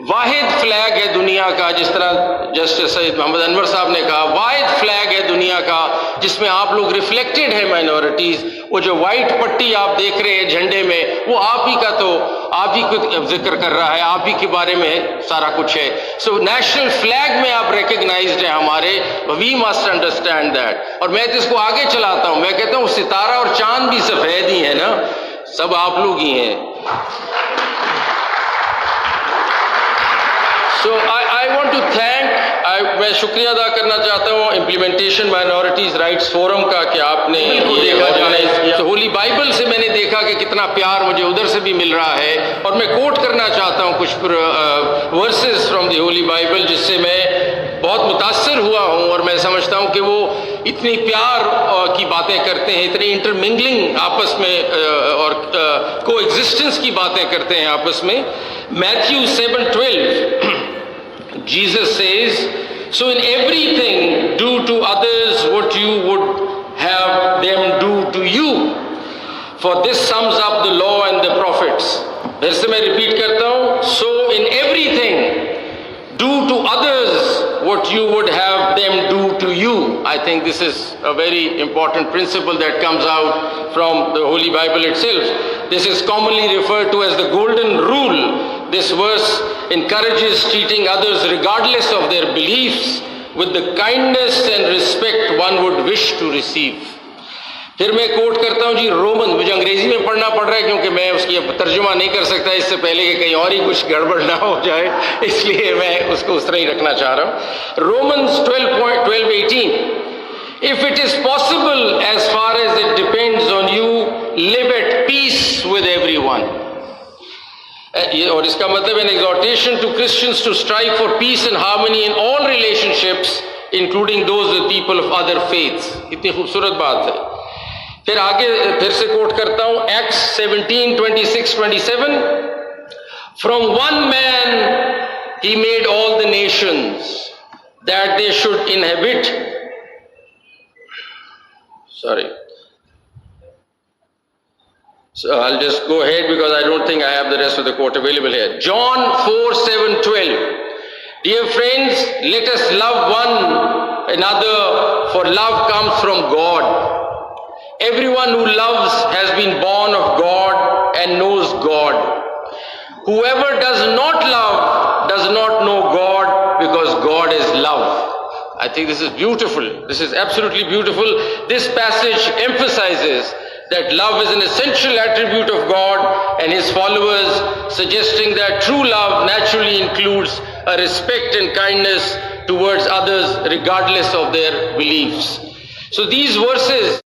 वाहिद flag है दुनिया का, जिस तरह जस्टिस सैयद मोहम्मद अनवर साहब ने कहा, वाहिद फ्लैग है दुनिया का जिसमें आप लोग रिफ्लेक्टेड है माइनॉरिटीज। वो जो वाइट पट्टी आप देख रहे हैं झंडे में, वो आप ही का, तो आप ही को जिक्र कर रहा है, आप ही के बारे में सारा कुछ है। सो नेशनल फ्लैग में आप रिकग्नाइज्ड है हमारे, वी मस्ट अंडरस्टैंड दैट। और मैं तो इसको आगे चलाता हूं, मैं कहता हूं सितारा और चांद भी सफेद ही है ना, सब आप लोग ही हैं। So I want to thank, मैं शुक्रिया अदा करना चाहता हूँ इम्प्लीमेंटेशन माइनॉरिटीज राइट्स फोरम का कि आपने ये ऑर्गेनाइज किया। तो होली बाइबल से मैंने देखा कि कितना प्यार मुझे उधर से भी मिल रहा है, और मैं कोट करना चाहता हूँ कुछ versus from the Holi Bible जिससे मैं बहुत मुतासर हुआ हूँ, और मैं समझता हूँ कि वो इतनी प्यार की बातें करते हैं, इतनी इंटरमिंगलिंग आपस में और को एग्जिस्टेंस की बातें करते हैं आपस में। Matthew 7:12 Jesus says, so in everything do to others what you would have them do to you, for this sums up the law and the prophets. फिर से मैं रिपीट करता हूँ, so in everything do to others what you would have them do to you. I think this is a very important principle that comes out from the Holy Bible itself. This is commonly referred to as the golden rule. This verse encourages treating others regardless of their beliefs with the kindness and respect one would wish to receive. फिर मैं coat करता हूँ जी Roman, मुझे अंग्रेजी में पढ़ना पड़ रहा है क्योंकि मैं उसकी तर्जुमा नहीं कर सकता इससे पहले कि कहीं और ही कुछ गड़बड़ ना हो जाए, इसलिए मैं उसको उस तरह ही रखना चाह रहा हूँ। Romans 12:18 If it is possible, as far as it depends on you, live at peace with everyone. और इसका मतलब है exhortation to Christians to strive for peace and harmony in all relationships, including those with people of other faiths. इतनी खूबसूरत बात है। फिर आगे फिर से कोट करता हूं Acts 17:26-27 From one man he made all the nations that they should inhabit. So I'll just go ahead because I don't think I have the rest of the quote available here. John 4:7-12 Dear friends, let us love one another, for love comes from God. Everyone who loves has been born of God and knows God. Whoever does not love does not know God, because God is love. I think this is beautiful. This is absolutely beautiful. This passage emphasizes that love is an essential attribute of God and His followers, suggesting that true love naturally includes a respect and kindness towards others regardless of their beliefs. So these verses